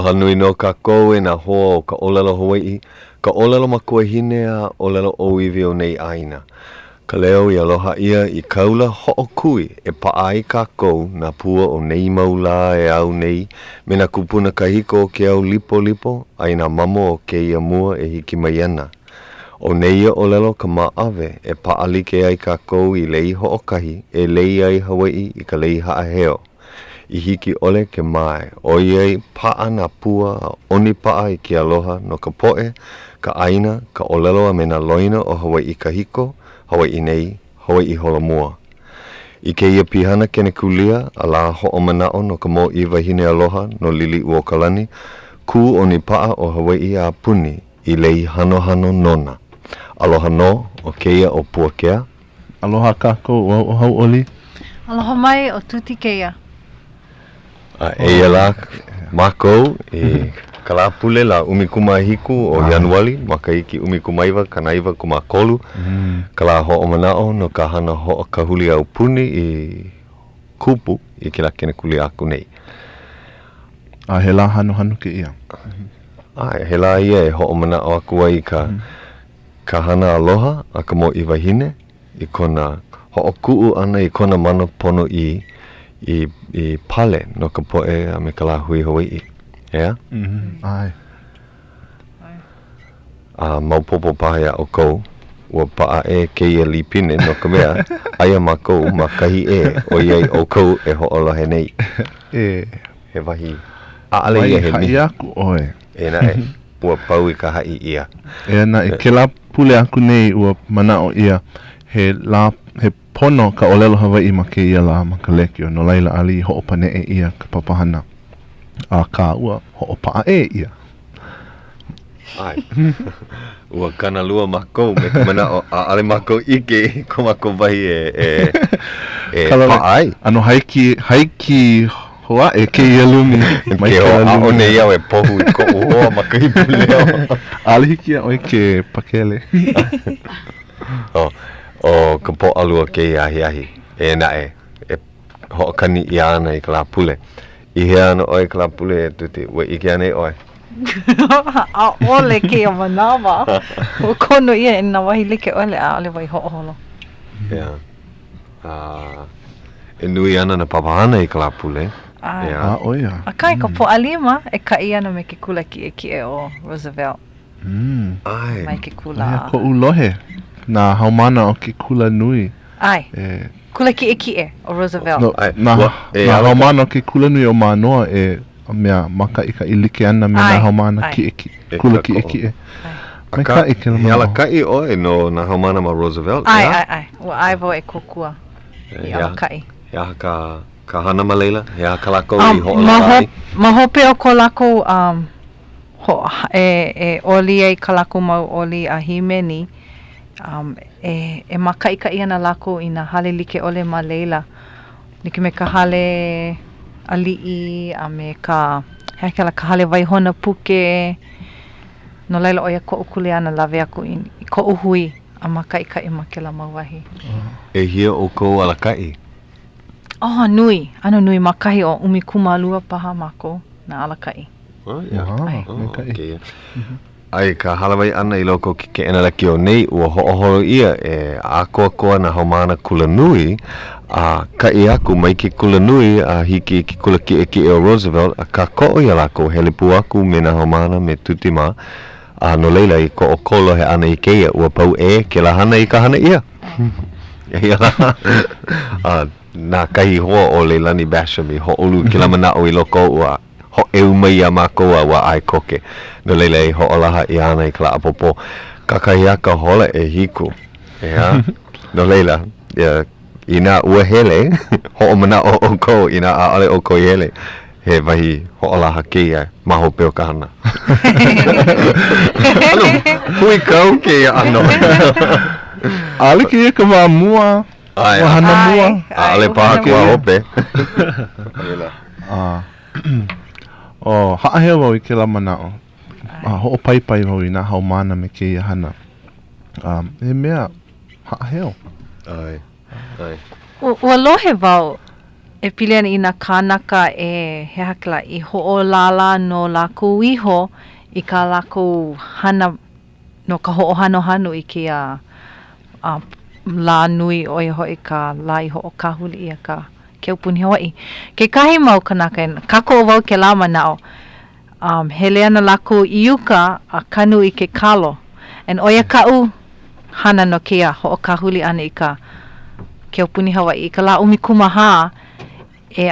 Aloha nui no kākou e nā hoa o ka olelo Hawaiʻi, ka olelo makuahine a olelo oiwi o nei aina. Ka leo I aloha ia I kaula hoʻokui e paʻai kākou nā pua o nei maula e au nei me nā kupuna kahiko o ke au lipo lipo ai nā mamo o ke ia mua e hiki mai ana. O nei olelo ka maʻawe e paʻalike ai kākou I lei hoʻokahi e lei ai Hawaiʻi I ka lei haʻaheo. I hiki ole ke mai, o iei pa'a nā pua a oni pa'a I ke aloha no ka poʻe, ka aina, ka olelo a me nā loina o Hawaiʻi kahiko, Hawaiʻi nei, Hawaiʻi holomua. I ke ia pihana kene kulia, a la hoʻomanaʻo no ka mo I wahine aloha no lili ua kalani, ku oni pa'a o Hawaiʻi a puni I lei hano nona. Aloha no, o keia o Puakea. Aloha kākou o Hauʻoli. Aloha mai o Tuti keia. Eia la mākou I ka la pule la umikumahiku o Januari, makaiki umikumaiwa, kanaiwa kumakolu, ka la hoʻomanaʻo no ka hana hoʻokahuli au puni I kupu I ke la kene kuli aku nei. He la hano ke ia. He la ia e hoʻomanaʻo aku ai ka hana aloha a ka mo I wahine, I kona hoʻokuʻu ana I kona mana pono I pale no ka poʻe a me ka la hui Hawaiʻi. Yeah? Ai. Maupopo pahe a o kou, ua pa'a e keia lipine no ka mea, aia mākou makahi o iei o kou e hoʻolohe nei. He wahi. Ale ia he mihi. Hai aku oe. E na e, ua pau I ka hai ia. E na e ke la pule aku nei ua manao ia, he pono ka olelo Hawaiʻi ma ke ia la ma ka lekio, no laila ali hoʻopane e ia ka papahana. A ka ua hoʻopa'a e ia. Ai. Ua kana lua mākou me ka mana a ale mākou ike ko mākou wahi e pa'ai. Ano haiki hoa e ke ia lumi. Ke o a o nei au e pohu I ko hoa makahi puleo. Ale hiki a oi ke pakele. O ka po alua ke ahi e na e hoʻokani I ana I ka la pule. I hea ana oi ka la pule e tuti, ua ike ana I oi. A ole ke a manawa. O kono ia e nā wahi like ole a ole wai hoʻoholo. Yeah. E nui ana na papahana I ka la pule. A oia. A kai ka po alima e kai ana me ke kula ki e o Roosevelt. Ai. Mai ke kula. Ko ulohe. Nā haumana o ke kula nui. Ai. Kula ki e o Roosevelt. No, nā haumana o ke kula nui o manoa e mea maka I ka ilike ana me nā haumana ki kula ki e. Mai ka I ke la He ala kai oe no nā haumana ma Roosevelt. Ai. Ua aivo e kokua I ala kai. He aha ka hana ma leila? He aha ka lako I hoʻolaka ai? Ma hope o ko lako e oli ai ka lako mau oli a himeni. E makaʻikaʻi ana lako I nā hale like ole ma leila. Like me ka hale aliʻi a me ka ka hale waihona puke. No laila oia koʻu kuleana lawe aku I koʻu hui a makaʻikaʻi ma kela mau wahi. E hia o kou alakaʻi? Nui. Ano nui makahi o umikumalua paha mako na alakaʻi. Okay. Ai ka halawai ana I loko ki ke enalaki o nei ua hoʻoholo ia e akoakoa na haumana kulanui a kai aku mai ke kulanui a hiki ki kula ki o Roosevelt a ka koʻo ia lako helipu aku me na haumana me tutima a no leila I ko o kolo he ana I keia ua pau ke la hana I ka hana ia. Ia la. Nā kahi hoa o Leilani Basham I hoʻolu ki la manao I loko ua ho mai a mākou a wa ai koke. No leila I hoʻolaha I ana I ka la apopo. Kakahiaka hola e hiku. Ea? No leila, I nā ua hele, hoʻomanao o kou, I nā aale o kou hele. He wahi hoʻolaha keia, maho peo ka hana. Ano, hui kau keia ano. Ale keia ka wā mua. Wahana mua. Ale paha kua hope. Haʻahea wau I ke la manao. Hoʻopaipai wau I nā haumana me keia hana. He mea haʻaheo. Ai. Ua lohe wau E pili ana i nā kānaka e he hakela i hoʻolala no lākou iho i ka lākou hana no ka hoʻohano hanu i ke lā nui o ia hoi ka lā i hoʻokahuli ia ka keupuni Hawaiʻi. Ke kahi mau kanaka kako o wau ke lā manao. Hele ana lākou i uka a kanu i ke kalo. And oia kau hana no kia hoʻokahuli ana i ka keupuni Hawaiʻi. I ka lā umikumaha e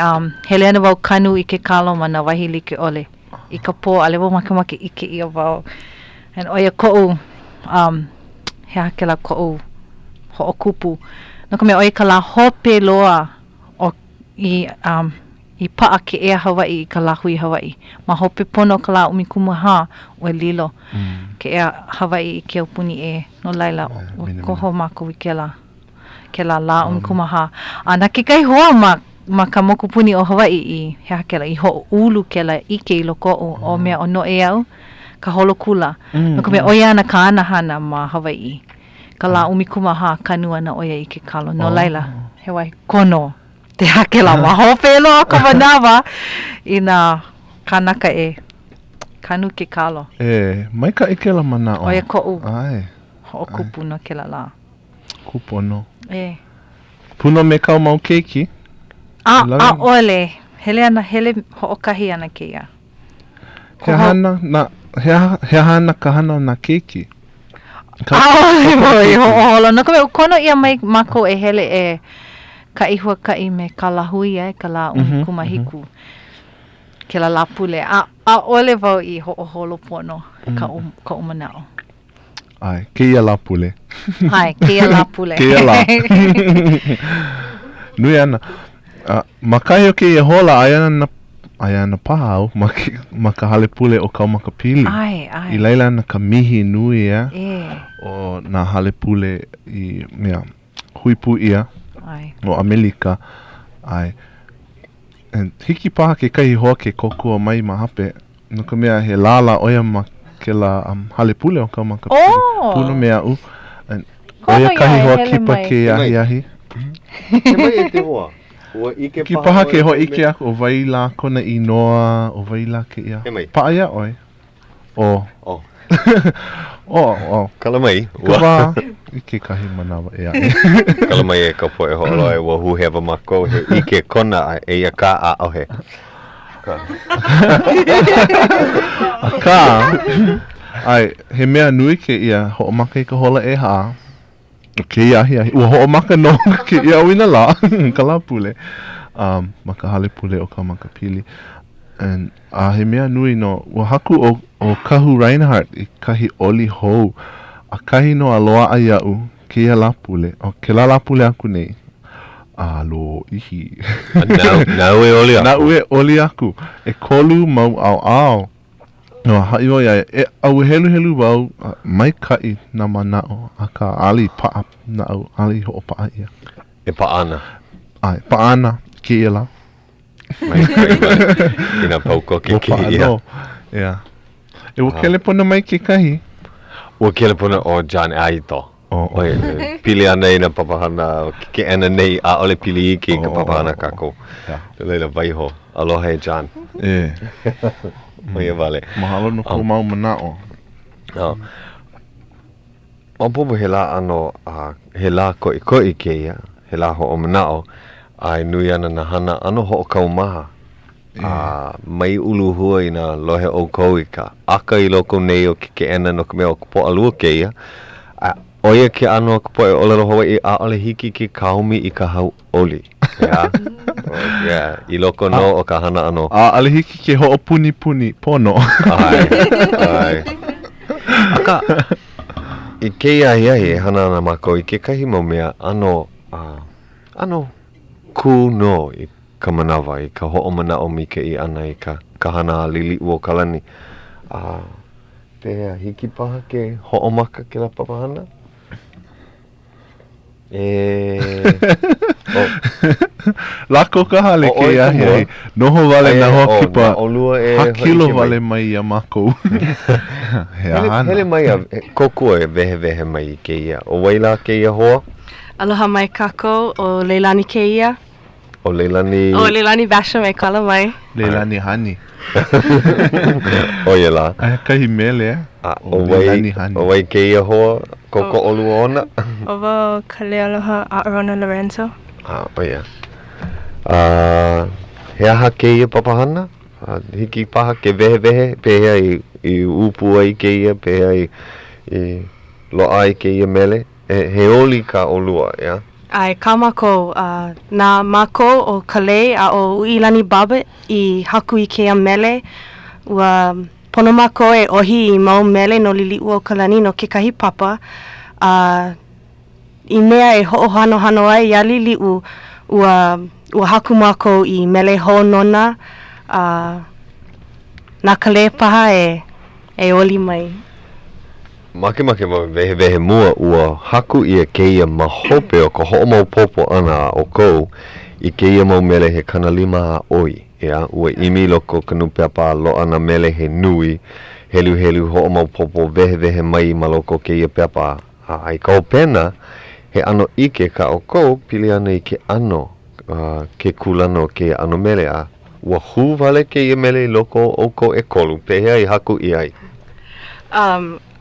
hele ana wau kanu i ke kalo ma na wahi like ole. I ka pō ale wau makamake ike ia wau. And oia koʻu he hakela koʻu hoʻokupu. No ka mea oia ka lā hope loa o i paa ke ea Hawaiʻi i ka lā hui Hawaiʻi. Ma hope pono ka lā umikumaha o e lilo. Ke ea Hawaiʻi i ke upuni e no laila o koho mākou i ke lā umikumaha. Na ke kai hoa ma ka mokupuni o Hawaiʻi i he hakela i ho ulu ke la ike i loko o mea o no e au ka holokula. No ka mea oia ana ka anahana ma Hawaiʻi. Ka lā umikumaha kanu ana oia i ke kalo. No laila, he wai kono te hakela ma hope loa ka manawa i nā kanaka e kanu ke kalo. Mai ka ike la mana o. Oia koʻu Ai. hoʻokupu no ke la lā. Kupono. Puno me kau mau keiki? Ole. Hele ana, hele hoʻokahi ana ke ia. He hana ka hana na keiki. Ole mo i hoʻoholo. No ka mea kono ia mai mako e hele e ka ihua kai me ka lahui ka la kumahiku. Ke la pule. Ole wau i hoʻoholo pono ka umanao. Ai, ke ia la pule. Ai, ke ia la pule. Ke ia la. Nui ana. Ma kai o ke ia hola, ai ana paha au, ma ka hale pule o kau maka pili. Ai. I leila na ka mihi nui o na hale pule i mea huipu ia. O Amerika. Ai. And hiki paha ke kai hoa ke kokua mai ma hape. No ka mea he lala oia ma ke la hale pule o kau maka pili. Puno mea u. Oia kahi hoa kipa ke ahi. He mai e te hoa. Ki paha ke ho ike aku o waila kona i noa o waila ke ia. Paia oi. Kala mai. Kawa ike kahi manawa ea. Kala mai e ka poe holo e wahu hewa mako he ike kona e ia ka a ohe. Ka. Ai, he mea nui ke ia ho maka i ka hola e haa. Ke ia hi ua ho maka no ke ia wina la ka la pule maka hale pule o ka maka pili and he mea nui no ua haku o kahu Reinhardt i kahi oli hou a kahi no aloa a iau ke ia la pule o ke la pule aku nei alo ihi nau e oli aku nau e oli aku e kolu mau au no hai o ia e au helu wau mai kai na manao aka ali pa na au ali ho pa ia e paana ai paana ke ela mai kai ina pauko ke ia e o kele pona mai ke kahi o kele pona o John Aito oi pili ana ina papahana ke ana nei a ole pili ki ka papahana kako leila vaiho aloha John Oia vale. Mahalo no ko mau manao. Mapopo he la ano he la ko i ke ia, he la ho o manao, ai nui ana na hana ano ho o kaumaha. Mai ulu hua i na lohe o kou i ka aka i loko nei o ke ena no ka mea o ka po alua ke ia. Oia ke ano ka po e olelo Hawaiʻi a ole hiki ki kaumi i ka Hauʻoli. I loko no o ka hana ano. Ale hiki ke ho o puni pono. Ai. Aka, i ke iahi e hana ana mako i ke kahi mau mea ano ku no i ka manawa, i ka ho o mana o mike i ana i ka hana lili uo kalani. Pehea hiki paha ke ho o maka ke la papahana? Lako ka hale ke iahi noho wale na hoa kipa hakilo wale mai ia mako hele mai a kokua e vehe mai ke ia o waila ke ia hoa aloha mai kako o leilani ke ia O Leilani... O Leilani Basham e kala mai. Leilani Hani. O ia la. Ai kahi mele O wai keia hoa koko olu ona. O wa Ka Leo Hawaiʻi Lorenzo. O ia. He aha keia papahana? Hiki paha ke vehe pehea I upu ai keia, pehea I loa ai keia mele. He oli ka olua, ia? Ai, ka mako, nā mako o Ka Leo a o Uilani Baba I haku I kea mele. Ua pono mako e ohi I mau mele no lili ua o ka lani no kekahi papa. I mea e ho'ohano ai ia lili ua haku mako I mele honona. Nā Ka Leo paha e oli mai. Make ma vehe mua ua haku ia keia mahope o ka ho'omaupopo ana o kou I keia mau mele he kanalima a oi. Ia, ua imi loko ka nupeapa loa na mele he nui, helu ho'omaupopo vehe mai ma loko keia peapa. Ai kau pena, he ano ike ka o kou pili ana I ke ano, ke kulano ke ano mele a. Ua hu vale keia mele I loko o kou e kolu, pehea I haku I ai.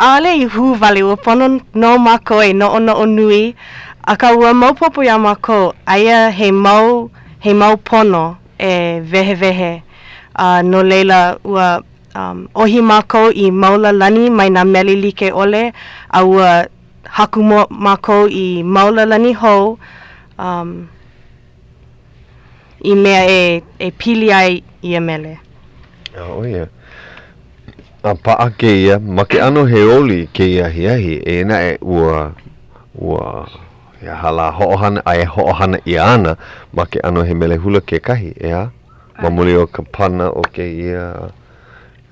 Ale I hu vale ua pono no mako e no nui, aka ua maupopo ia mako, aia he mau pono e vehe. No leila ua ohi mako I maula lani mai nā mele like ole, a ua haku mako I maula lani hou, I mea e pili ai ia mele. O ia. A paa keia, ma ke ano he oli keia hiahi, e na e ua ia hala ho'ohana, ai ho'ohana I ana, ma ke ano he mele hula ke kahi, ea? Mamuli o ka pana o ke ia,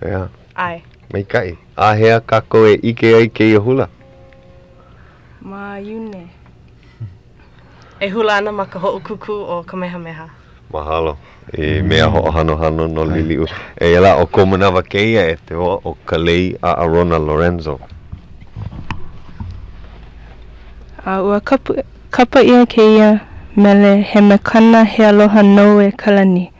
ea? Ai. Mai kai. A hea kako e ike ai keia hula? Ma iune. E hula ana ma ka ho'okuku o Kamehameha. Mahalo. E mea ho'ohano no liliu. E ela o komanawa keia e te hoa o Ka Leo a Arona Lorenzo. Ua kapa ia keia mele he makana he aloha no e kalani.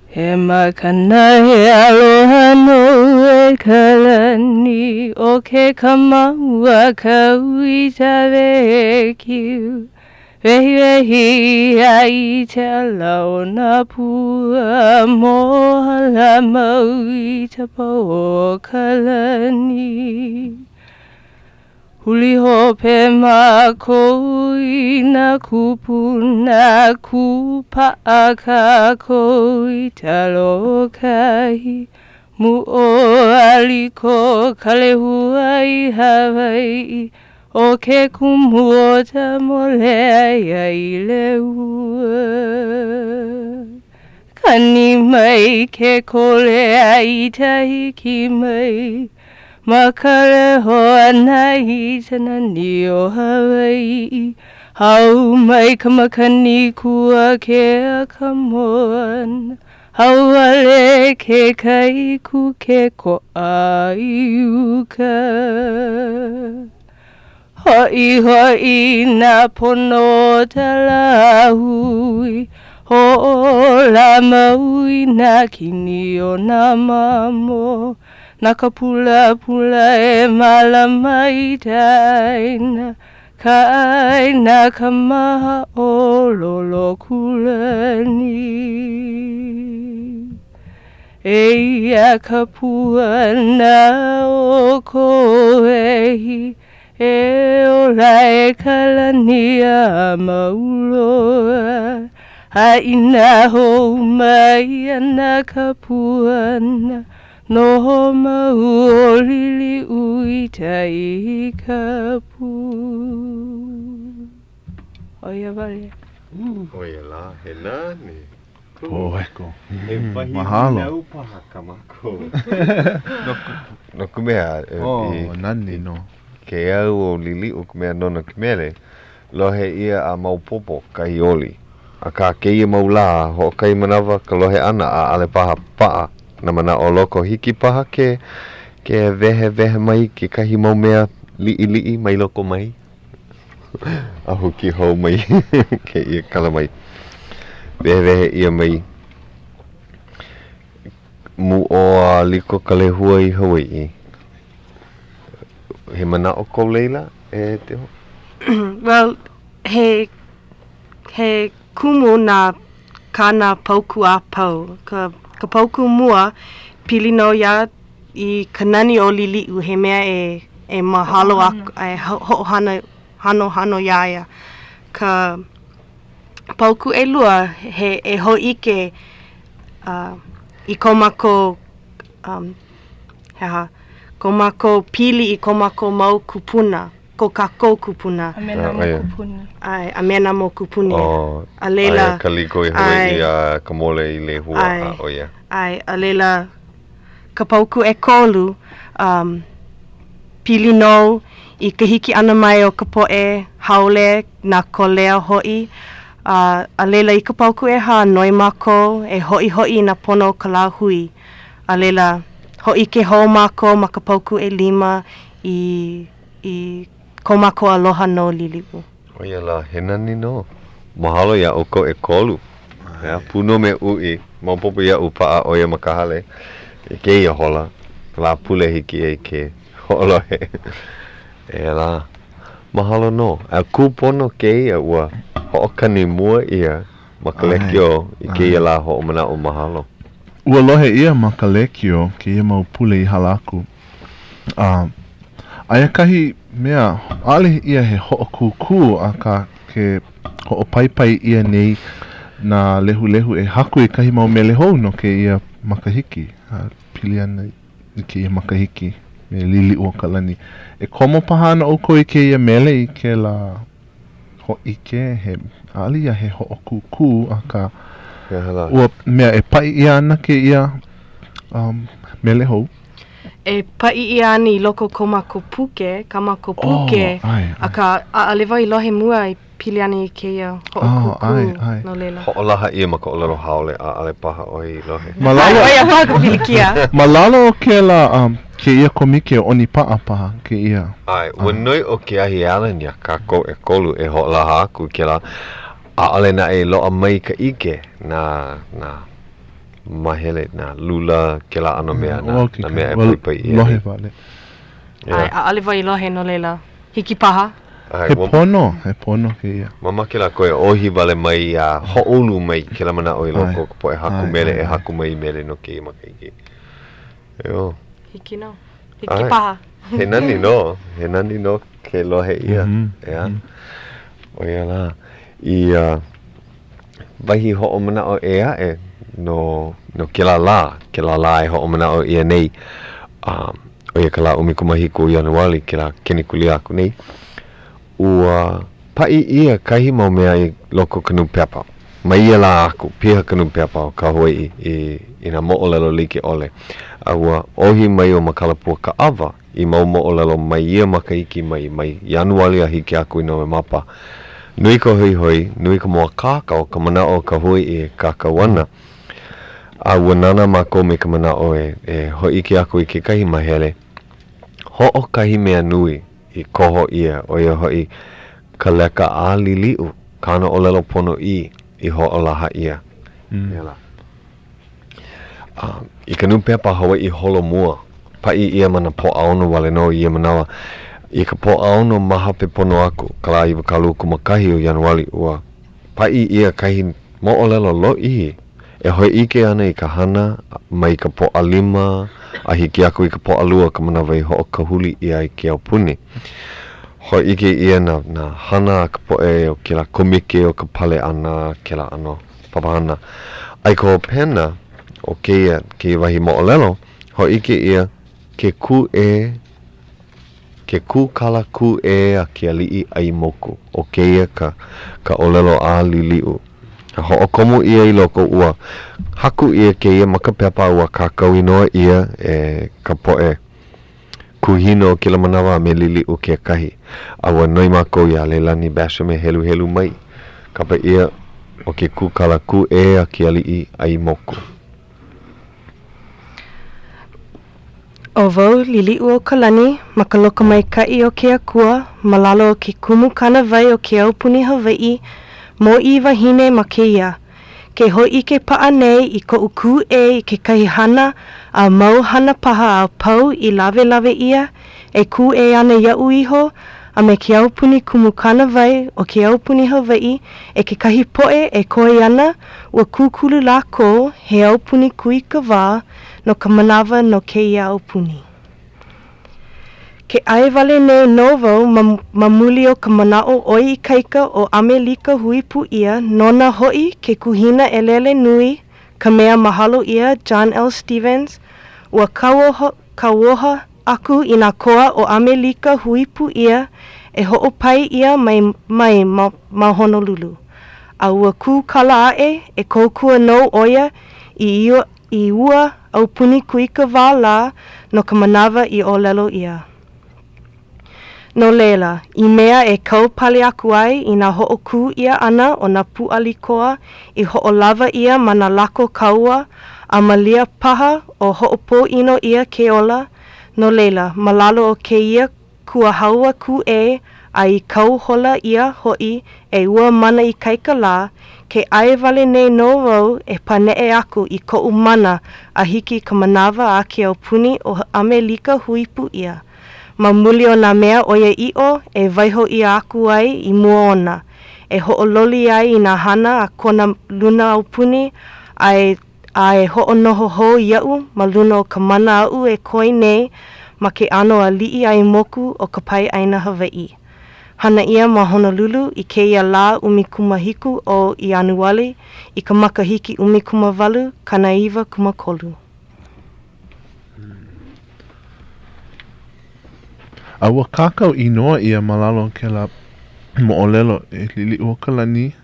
He makana he aloha no e kalani o ke kamaua ka ui tawe kiu. Wehi ai te alau na pua mohala mau I te pau o kalani. Huli hope mako I na kupuna kupa'a kako I talo kahi. Mu o aliko kalehua I Hawaiʻi. O ke kumu o ta mole ai le ua. Kani mai ke kole ai tahi ki mai. Makare hoa nai tana ni o Hawaiʻi. Hau mai ka makani kua ke a kamoan. Hau ale ke kaiku ke ko ai uka. Hoi na pono talahui, ho'ola maui na kini o na mamo, na ka pula e malamai taina, ka aina ka maha o lolo kulani. Eia ka pua na o koehi, e ola e kalani a mauloa. Haina hou mai ana ka puana, no mau o lili ui tai ka pu. Oia vale. Oia la, he nani. Poeko. E wahi Mahalo. nau paha ka mako. No kumea. Nani no. Ke au o lili o kumea nona kumele, lohe ia a maupopo kai oli. A ka keia maula ho kai manawa ka lohe ana a ale paha paa. Na mana o loko hiki paha ke vehe mai ke kahi mau mea li'i mai loko mai. a hoki hou mai ke ia kala mai. Wehe ia mai mu o a liko ka lehua i Hawaiʻi. He mana o kou leila e te ho? Well, he kumu na kana pauku a pau. Ka pauku mua pili no ia I kanani o liliu he mea e mahalo aku, e hano iaia. Ka pauku e lua he hoike I komako komako pili I komako mau kupuna. Ko kako kupuna. Amena mo kupuni. Ai, amena mo kupuni. Oh, a leila. Ai, ka liko I Hawaiʻi a ka mole I le hua a oia. Ai, a leila ka pauku e kolu, pili no I ka hiki ana mai o ka poe haole na Ka Leo Hawaiʻi. A leila I ka pauku e hanoi mako, e hoi na pono ka la hui. A leila hoi ke ho mako ma ka pauku e 5 I komako aloha no liliu. Oia la, he nani no. Mahalo ia o ko e kolu. Puno me ui, maupopo ia upaa oia makahale. Ke ia hola, la pule hiki e ke holohe. E la, mahalo no. A kupono ke ia ua hoʻokani mua ia makalekio I ke ia la hoʻomana o mahalo. Ua lohe ia makalekio ke ia mau pule I halaku. Aia kahi mea, ale ia he hoʻokuku a ka ke hoʻopaipai ia nei na lehu e haku I kahi mau mele hou no ke ia makahiki. Pili ana I ke ia makahiki me lili ua kalani. E komo pahana o ko I ke ia mele I ke la hoʻike he ale ia he hoʻokuku a ka ua mea e pai ia ana ke ia mele hou. E pai ia ani I loko komako puke, kamako puke, a ka alewa I lohe mua I pili ani I ke ia hoʻokuku no leila. Hoʻolaha ia ma ka olelo haole a ale paha o I lohe. Oia paha ka pilikia. Malalo o ke la ke ia komike o oni paa paha ke ia. Ai, ua noi o ke ahi Allen ia kako e kolu e hoʻolaha aku ke la a ale na e loa mai ka ike na mahele na lula ke la ano mea na mea e paipai ia. Lohe vale. Ai, a alewa I lohe no leila. Hiki paha. He pono ke ia. Mama ke la koe ohi vale mai a hoʻolu mai ke la mana o I loko ka poe haku mele e haku mai mele no ke ima keiki. Eo. Hiki no. Hiki paha. He nani no ke lohe ia. Ea. Oia la. I wahi hoʻomana o ea e no ke la e hoʻomana o ia nei. Oia ka la umikumahiku o Ianuali ke la kenikuli aku nei. Ua pai ia kahi mau mea I loko kanu pepa. Mai ia la aku, piha kanu pepa o ka Hawaiʻi I na moʻolelo like ole. Ua ohi mai o makalapua ka awa I mau moʻolelo mai ia makaiki mai Ianuali a hiki aku I no me mapa. Nui ka hoi, nui ka moa kaka o ka mana o ka Hawaiʻi e kakawana. Ua nana mako me ka mana o e hoi ki aku I ke kahi mahele. Hoʻo kahi mea nui I koho ia o ia hoi ka leka a liliu kana o lelo pono I hoʻolaha ia. I ka nupepa Hawaiʻi holo mua pai ia mana poʻaono wale no ia manawa I ka poʻaono maha pe pono aku kala I wakalu kumakahi o Ianuali ua pai ia kahi moʻolelo loʻi e hoi ike ana I ka hana mai ka poʻalima a hiki aku I ka poʻalua ka manawa I hoʻokahuli ia I ke aupuni. Hoi ike ia na hana ka poʻe o ke la komike o ka pale ana ke la ano papahana. Ai ko pena o ke wahi moʻolelo hoi ike ia ke ku kala ku a ke aliʻi ai moku o ke ia ka olelo a liliu. Hoʻokomo ia I loko ua haku ia ke ia makapepa ua kakau inoa ia e ka poʻe kuhino o kila manawa me liliu ke kahi. Awa noi mako ia leilani basho me helu mai. Kapa ia o ke kala ku a ke aliʻi ai moku. O vau lili'u o ka lani ma ka loka mai ka'i o ke akua ma lalo o ke kumu kanawai o ke aupuni Hawaiʻi mo I wahine ma ke ia. Ke hoi ke pa'a nei I ko uku I ke kahi hana a mau hana paha a pau I lawe ia e ku ana ia'u iho a me ke aupuni kumu kanawai o ke aupuni Hawaiʻi e ke kahi po'e e koe ana ua kukulu lako he aupuni kui ka wā no ka manawa no ke ia aupuni. Ke ai wale nei no wau ma muli o ka mana'o oi I kaika o Amelika hui pu ia nona hoi ke kuhina elele nui ka mea mahalo ia John L. Stevens ua kauoha aku I nā koa o Amelika hui pu ia e ho'opai ia mai ma Honolulu. A ua ku kala ae e koukua nou oia I ua aupuni kui ka wā la no ka manawa I olelo ia. No leila, I mea e kau pale aku ai I nā ho'oku ia ana o nā pu'alikoa I ho'olawa ia ma nā lako kaua a malia paha o ho'opo ino ia ke ola. No leila, malalo o ke ia kua haua ku a I kau hola ia hoi e ua mana I kaika la, ke ai wale nei no wau e pane'e aku I ko'u mana a hiki ka manawa a ke aupuni o Amelika hui pu ia. Ma muli o nā mea oia i'o e waiho ia aku ai I mua ona. E ho'ololi ai I nā hana a kona luna aupuni a e ho'onoho hou ia'u ma luna o ka mana a'u e koi nei ma ke ano a li'i ai moku o ka pai aina Hawaiʻi. Hana ia ma Honolulu I keia la umikumahiku o I Anuali I ka makahiki umikumawalu kanaiwa kumakolu. A ua kākau inoa ia malalo ke la mo'olelo e lili'u o ka lani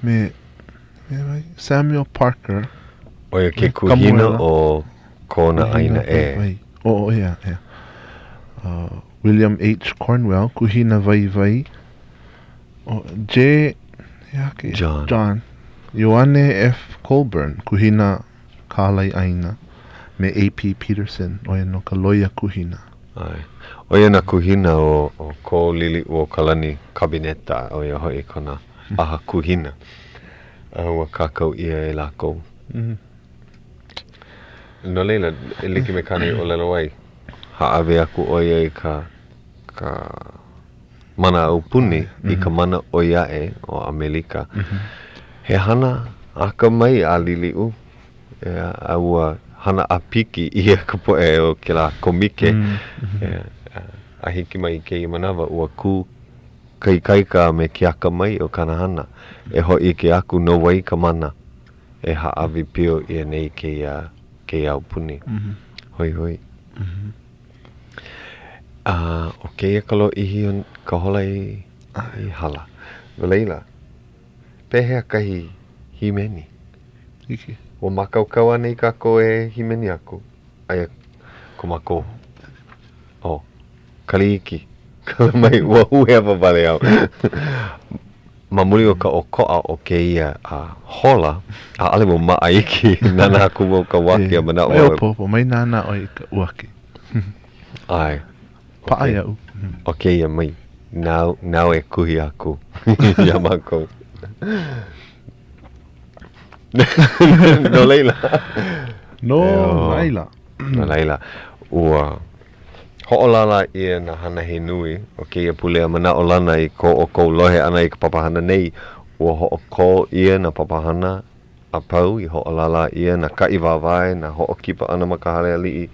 me Samuel Parker. O ia ke kuhina o kona aina e. O ia. William H. Cornwell, kuhina vai. O John. Ioane F. Colburn, kuhina kālai aina. Me A.P. Peterson, o ia no ka loia kuhina. Ai. O ia na kuhina o ko lili o kalani kabineta o ia hoi kona aha kuhina. Ua kākau ia e lako. No leila, e liki me kani o lelo ai. Haawe aku o ia I ka mana au puni I ka mana o iae o Amelika. He hana aka mai a liliu. A ua hana apiki ia ka poe o ke la komike. A hiki mai ke I manawa ua ku kaikaika me ke aka mai o Kanahana. E hoi ke aku no wai ka mana. E haawi pio ia nei ke au puni. Hoi. O keia kalo ihi ka hola I hala. Leila, pehea kahi himeni. Iki. O makaukau anei kako e himeni aku. Aia, ko mako. O, kaliiki. Kala mai, ua hue apa vale au. Mamuli o ka okoa o keia hola, a ale mo maaiki. Nana aku mo ka waki a mana o. Ai opo, mai nana o I ka uaki. Ai. Paai au. Okay, ia mai. Now e kuhi aku. Ia mako. No leila. No leila. Ua ho'olala ia na hana he nui. O keia pulea mana o lana I ko o kou lohe ana I ka papahana nei. Ua ho'oko ia na papahana a pau I ho'olala ia na kai wawai na ho'okipa ana makahale ali'i.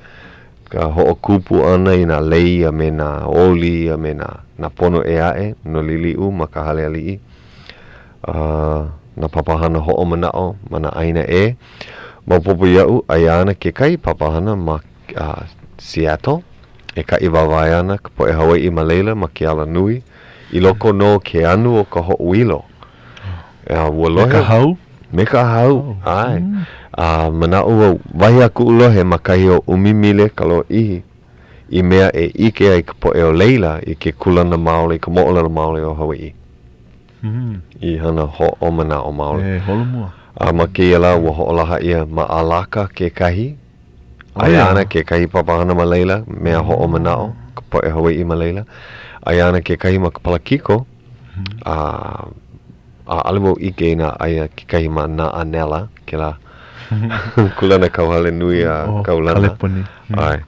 Ka ho'okupu ana I nā lei a me nā oli a me nā pono e ae no lili'u ma ka hale ali'i. Na papahana ho'o mana'o ma nā aina e. Maupopo ia'u ai ana ke kai papahana ma Seattle. E ka iwawai ana ka po e Hawaiʻi ma leila ma ke ala nui. I loko no ke anu o ka ho'uilo. Me ka hau? Me ka hau, ai. Mana'u wahi aku ulohe makahi o umimile kalo ihi. I mea e ike ai ka poe o leila I ke kulana maole, ka mo'olana maole o Hawaiʻi. I hana ho'o mana'o maole. E holomua. Ma ke ia la ua ho'olaha ia ma alaka ke kahi. Ayana ke kahi papahana ma leila, mea ho'o manao, ka poe Hawaiʻi ma leila. Ayana ke kahi ma ka palakiko, a alimo ike na aya ke kahi ma na anela, ke la kulana kauhale nui a kaulana. Kaleponi. Ai.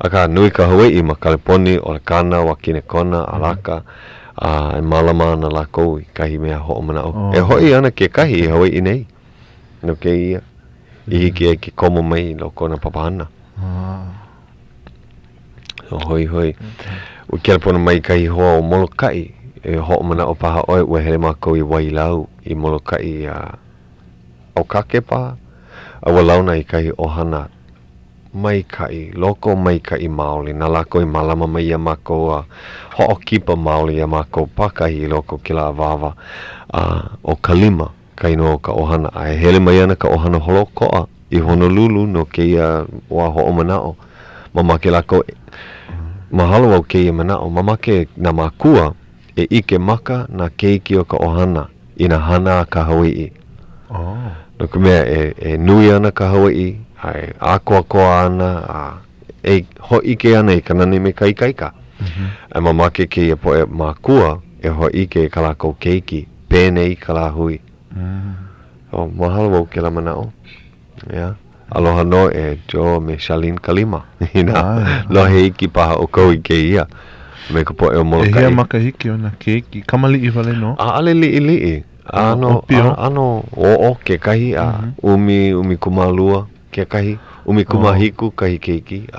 Aka nui ka Hawaiʻi ma Kaleponi, o le kana, wakine kona, alaka, e malama na lako i kahi mea ho'o manao. E hoi ana ke kahi i Hawaiʻi nei. No ke ia. I hiki e ke komo mai no kona papahana. So hoi. Ua kelepona mai kahi hoa o Molokaʻi, e ho'o manao paha oe ua hele mākou i wailau i Molokaʻi au kake paha. Aua launa i kahi ohana maikaʻi, loko maikaʻi maoli, na lako i malama mai ia mākou ho'o kipa maoli ia mākou pakahi i loko ke la wawa o kalima kaino o ka ohana. A e hele mai ana ka ohana holoko'a i Honolulu no ke ia wa ho'o manao. Mamake lako mahalo au ke ia manao, mamake na makua e ike maka na keiki o ka ohana i na hana ka Hawaiʻi. No ka mea e nui ana ka Hawaiʻi, ai akoakoa ana, e ho ike ana i kanani me kaikaika. E mamake ke ia poe makua e ho ike i ka lako keiki, pēnei ka la hui. O mahalo au ke la manao. Yeah. Aloha no e Joe me Charlene Kalima. Ina lohe iki paha o kou i ke ia. Me ka poe o Molokaʻi. E hea makahiki o na keiki, kamaliʻi wale no? Ale liʻi. Ano o ke kahi umi kumalua ke kahi umi kumahiku kahi keiki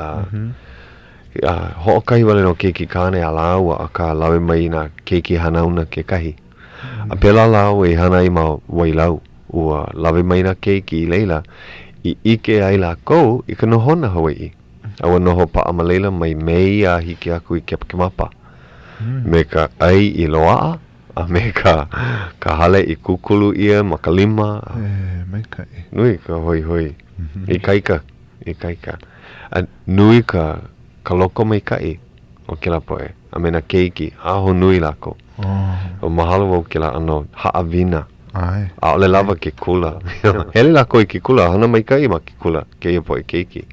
ho kahi wale no keiki kane a lau a ka lawe mai na keiki hanauna ke kahi a pela lau e hana i ma wailau ua lawe mai na keiki i leila i ike ai la kou i ka nohona Hawaiʻi awa noho pa ama leila mai mei a hiki aku i kepakemapa me ka ai i loa'a a me ka hale i kukulu ia ma ka lima mai kai nui ka hoi i kaika a nui ka loko mai kai o ke la poe a me na keiki aho nui lako o mahalo au ke la ano haawina a ole lava ke kula hele lako i ke kula hana mai kai ma ke kula ke ia poe keiki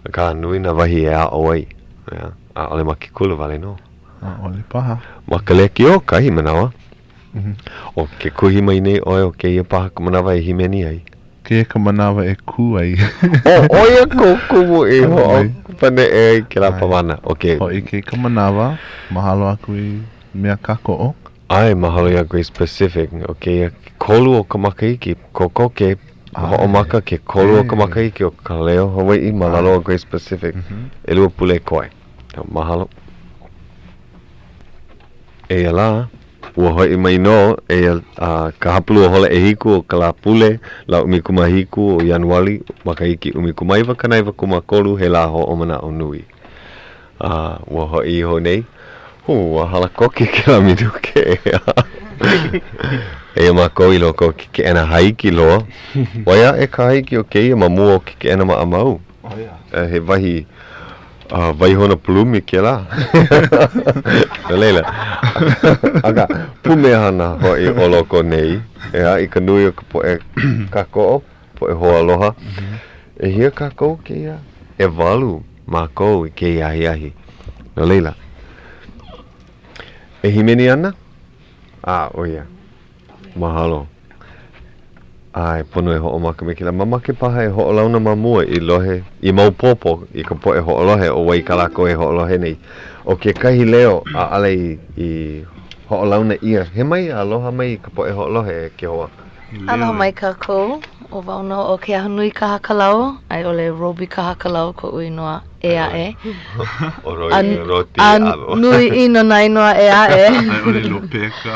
a ka nui na wahi e a oai a ole ma ke kula vale no ole paha. Ma ka leki o kahi manawa. O ke kuhi mai nei oe o ke ia paha ka manawa e himeni ai. Ke ka manawa e ku ai. O ia ko kumu e ho pane e ke la pamana. Okay. O i ke ka manawa, mahalo aku i mea kako o. Ai, mahalo i aku i specific. Okay, kolu o ka makaiki. Koko ke ho maka ke kolu o ka makaiki o Ka Leo Hawaiʻi malalo aku i specific. E lua pule koe. Mahalo. E la ua hoi mai no ka hapulu o hole e hiku o ka la pule la umikuma hiku o Januari makaiki umikumaiwa kanaiwa kumakolu he la ho o mana o nui ua hoi ho nei ua hala koki ke la miduke e mako i loko ki ke ena haiki loa oia e ka haiki o keia mamua o ki ke ena ma amau he wahi Vaihona pulumi ke la. Leila. Aga pumehana hoi o loko nei. Ea i ka nui o ka poe kako poe hoa aloha. E hia kako ke ia. E walu mākou i ke iahi. No leila. E himeni ana? Oia. Mahalo. Ai, pono e ho'o maka me kila. Mamake paha e ho'o launa mamua i lohe, i maupopo i ka poe ho'o lohe o wai kalako e ho'o lohe nei. O ke kahi leo a ale i ho'o launa ia. He mai aloha mai i ka poe ho'o lohe e ke hoa. Aloha mai kākou, o wauno o ke ahanui ka hakalau, ai ole Robi ka hakalau ko ui noa e a e. O roti alo. Nui ino nai noa e a e. Ai ole lopeka.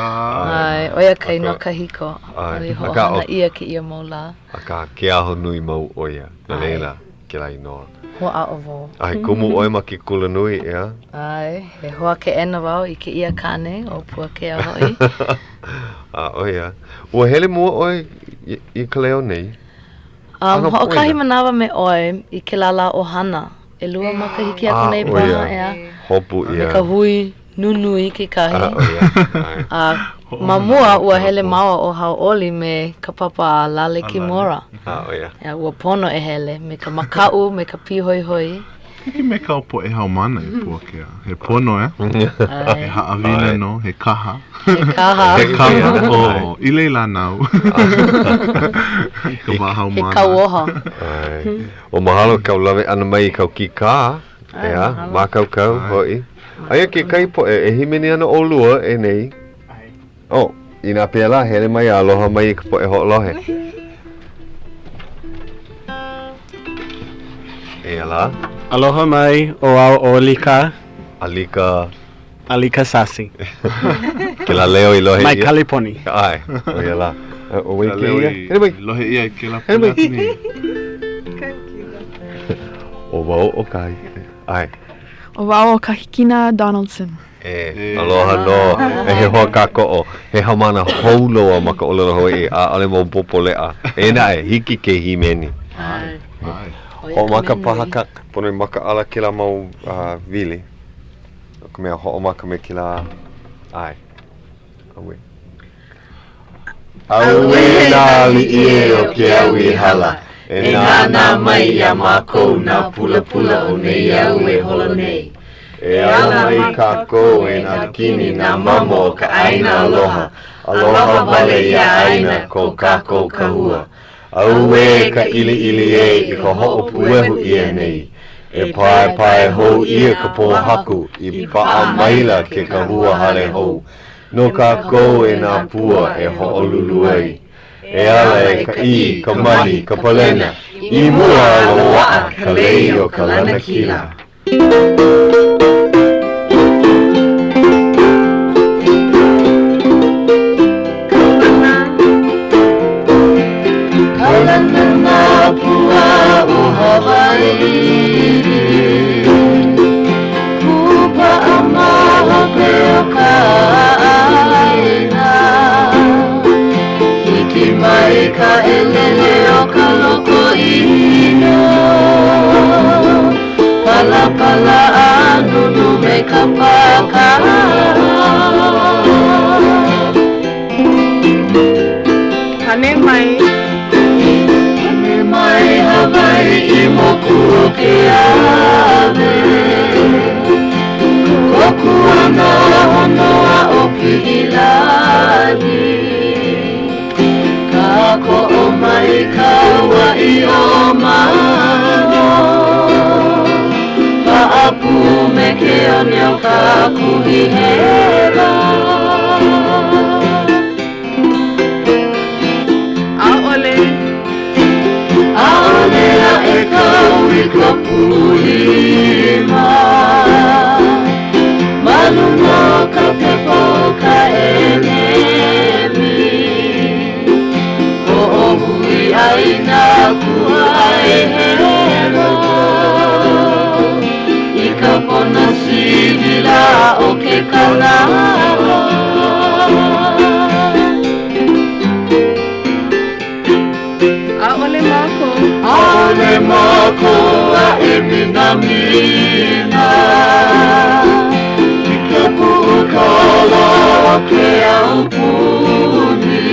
Ai, oia kai no ka hiko. Ali ho'ana ia ki ia maula. Aka ke aho nui mau oia, na leila ke lai noa. Hoa a ovo. Ai, kumu oi ma ki kula nui, ea? Ai, he hoa ke ena wau i ke ia kane o Puakea hoi. Oia. Ua hele mua oi i ka leo nei? Ho kahi manawa me oi i ke lala o hana. E lua makahiki aku nei paha ea. Hopu ia. Me ka hui nunui ke kahi. Mamua ua hele maua o Hauʻoli me ka papa lale ki mora. Ia ua pono e hele me ka makau me ka pihoihoi. Hiki me ka opo e haumana I Puakea. He pono he haawina no, he kaha. He kaha, I leila nau. Ka mahaumana. He kauoha. O mahalo kau lawe ana mai I kau ki kā. Ea, mākau hoi. Aia ke kai po e himeni ana o lua e nei. Oh, ina pia la hele mai aloha mai ka po e hoʻolohe. E la. Aloha mai o au o Alika. Alika Sasi. Ke la leo I lohe mai Kaliponi. Ai, o ia la. O wei ke ia. Hele mai. Lohe ia I ke la pula tini. O wau o kai. Ai. O wau o Kahikina Donaldson. Aloha no. E he hoa kāko'o. He haumana houloa ma ka olelo Hawaiʻi. A ale mo popo lea. E na e hiki ke himeni. Ai. Ho maka pahaka. Pono maka ala ke la mau vili. Ka mea ho maka me ke la. Ai. Awe. Awe na li'i o ke awi hala. E nana mai ia mākou nā pula o nei au e holo nei. E ala mai kākou e nā kini nā mamo ka aina aloha. Aloha wale ia aina ko kākou kahua. Au e ka ili e I ka hoʻopuehu ia nei. E pae hou ia ka pōhaku I paa maila ke kahua hale hou. No kākou e nā pua e hoʻolulu ai. E ala e ka I, ka mani, ka palena. I mua loa'a ka lei o ka lana kila. Kalana nā pua o Hawaiʻi. Kupa a maha pe o ka aina. Hiki mai ka elele o ka loko ino. Pala a nunu me ka pakara. Hane mai Hawaiʻi moku o ke ave. Koku ana honoa o ki ilani. Ka ko'o mai ka wa'i o mano. Pa'apu me ke oni o ka kuhihera. Aole la e kau I ka pulima. Maluma ka pepa o ka enemi. O hui aina kua e hero. I ka pona sivila o ke kanahele. Aole mako a e mina. I ke pu'ukala o ke au puni.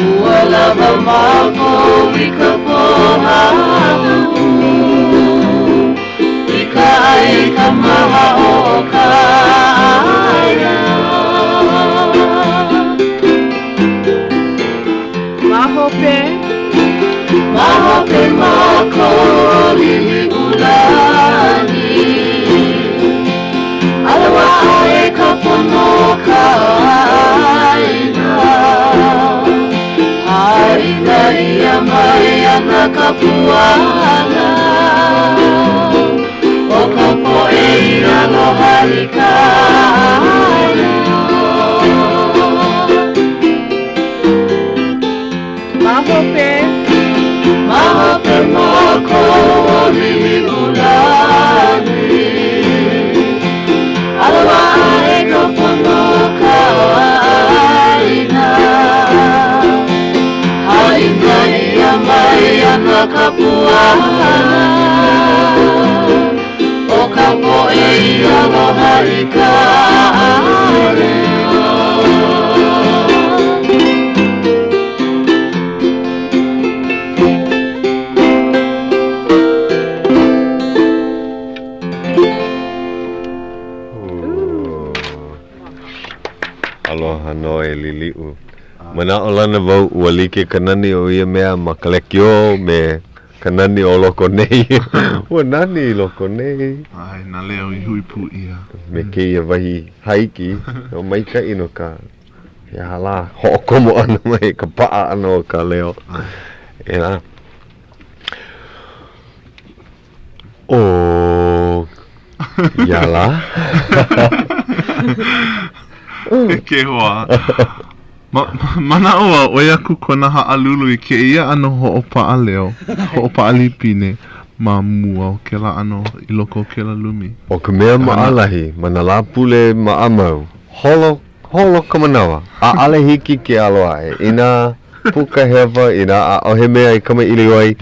Ua lava mako I ka pohaku. I ka ai ka maha o ka aia. Mahope mako lili ulani. Alawa e ka pono ka aina. Aina ia mai ana ka puana. O ka poe I aloha I ka aina. Mahope mako lili ulani. Alawa e ka pono ka aina. Haina ia mai ana ka puana. O ka poe I aloha I ka aina. Mana o lana vau ua like kanani o ia mea ma kalekio me kanani o loko nei. Ua nani loko nei. Ai, nā leo I hui pu ia. Me ke ia wahi haiki, o maika ino ka ia hala hoʻokomo ana mai ka pa'a ana o ka leo. E la. O ia la. Ke hoa. Mana oa oia ku kona ha'alulu I ke ia ano ho'opa'a leo. Ho'opa'a lipine. Ma mua o ke la ano I loko o ke la lumi. O ka mea maalahi, mana la pule maamau. Holo ka manawa. A ale hiki ke aloa e. Ina puka hewa, ina a ohe mea I kama ili oi.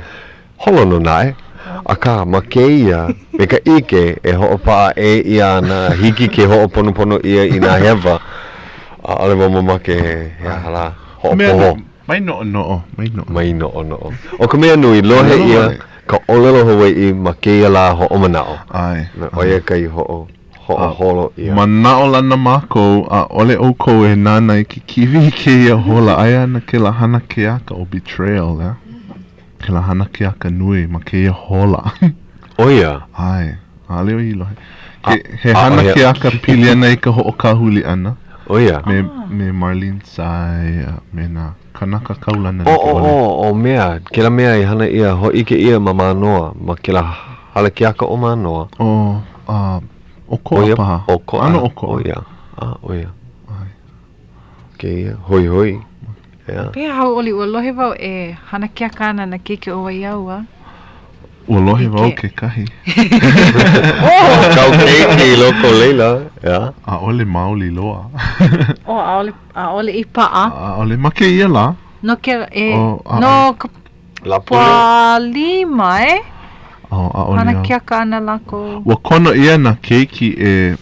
Holo no nae. Aka ma ke ia, me ka ike e ho'opa'a e ia ana hiki ke ho'oponopono ia ina hewa. A ale mama ke he hala ho'opoho. Mai no'o. Mai no'o. O ka mea nui, lohe ia ka olelo Hawaiʻi ma ke ia la ho'omanao. Ai. Na oia kai ho'o ia. Manao lana mākou a ole o kou e nāna I ki kiwi ke ia hola aia na ke la hana ke aka o betrayal, ya. Ke la hana ke aka nui ma ke ia hola. Oia. Ai. A leo I lohe. He hana ke aka pili ana I ka ho'okahuli ana. Oia. Me Marlene Sai, me na kanaka kaulana. O mea. Ke la mea I hana ia ho'i ke ia ma manoa. Ma ke la hala ke aka o manoa. O koa paha. O koa. Ano o koa. Oia. Oia. Ke ia. Hoi. Pea hauʻoli ua lohe wau e hana kia kāna na keke o waiau a. Ua lohe wau ke kahi. Kau keiki loko leila. A ole maoli loa. A ole I pa'a. A ole ma ke ia la. No ke La pule. pua lima A ole hana kia kāna lako. Ua kono ia na keiki e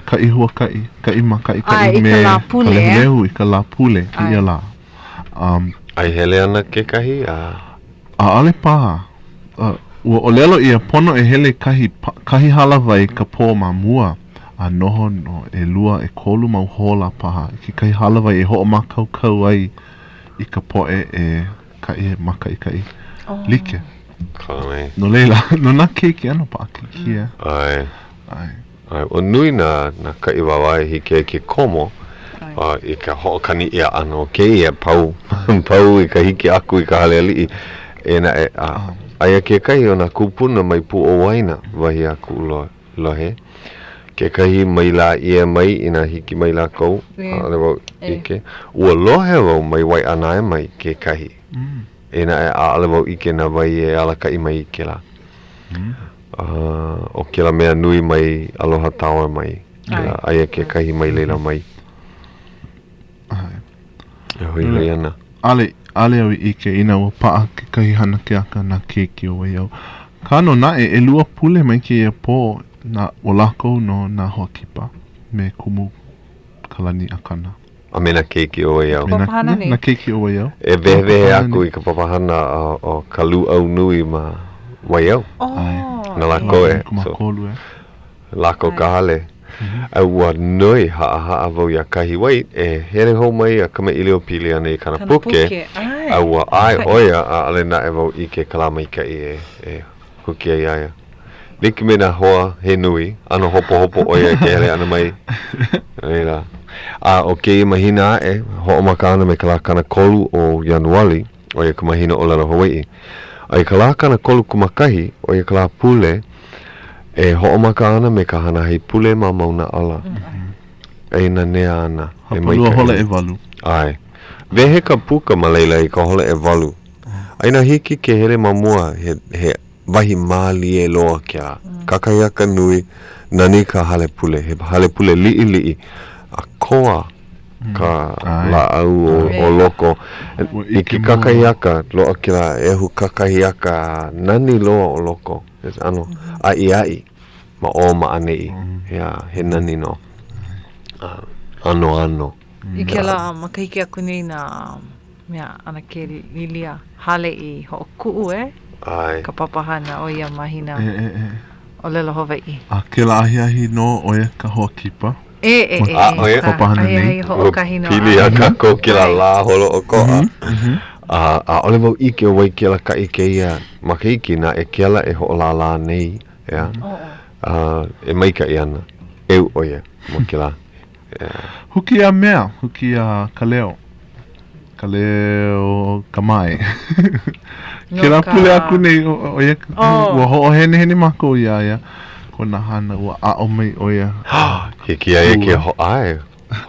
kai hua kai ma kai me kalehelehu I ka la pule ki ia la. Ai hele ana ke kahi a ale paha. Ua olelo ia pono e hele kahi halawai ka pō ma mua. A noho no e lua e kolu mau hola paha. Ki kahi halawai e ho'o makau ai I ka poe e kai maka I kai. Like. Kalame. No leila, no na keiki ano pa kia. Ai. O nui na kai wawai hike ke komo. I ka ho'okani ia ano ke ia pau I ka hiki aku I ka hale ali'i e na aia ke kai o na kupuna mai pu o waina wahi aku lohe ke kai mai la ia mai ina hiki mai la kou ale wau ike ua lohe wau mai wai ana e mai ke kai e na ale wau ike na wai e alaka I mai ke la o ke la mea nui mai aloha tawa mai aia ke kai mai leila mai Hui ana. Ale au ike ina ua paa ke kahi hana ke aka na keiki o wai au. Kano na e lua pule mai ke ia pō na o lako no na hokipa me kumu kalani akana. A me na keiki o wai au. Na keiki o wai au. E vehe aku I ka papahana o ka lu au nui ma wai au. Na lako e. Kumakolu Lako ka hale. Ua noi haa vau ia kahi wai e here hou mai a kama ilio pili ana I kana puke ua ai oia a ale na e vau I ke kalama I kai e huki ai aia Liki me na hoa he nui ano hopo oia ke hele ana mai Eila o ke mahina e ho'o makana me ka kana kolu o Januari oia ka mahina o lana Hawaiʻi ai ka kana kolu kumakahi oia ka pule e ho'omaka ana me ka hana hei pule ma mauna ala. E na nea ana. Hapalua hola e walu. Ai. Vehe ka puka ma leila I ka hola e walu. Aina hiki ke hele mamua he wahi mali e loa kia. Kakaiaka nui nani ka hale pule. He hale pule li'i. A koa ka la au o loko. I ki kakaiaka loa kia ehu kakaiaka nani loa o loko. Ano, ai ma o ma anei he nani no ano I ke la makahiki aku nei na mea ana ke lilia hale I ho'oku'u ai ka papahana o ia mahina o lelo Hawaiʻi a ke la ahi no oia ka hokipa Papahana nei. Pili a kako ke la la holo o koa. A ole mau ike o wai ke la kai ke ia makaiki na e ke la e ho la nei. Yeah. E mai ka iana. Eu oia mo ke la. Huki a mea, huki a Ka Leo. Ka Leo Kamai. Ke la pule aku nei oia. Ua ho hene mako ia. Kona hana ua a mai oia. Hiki ai ke ho ai.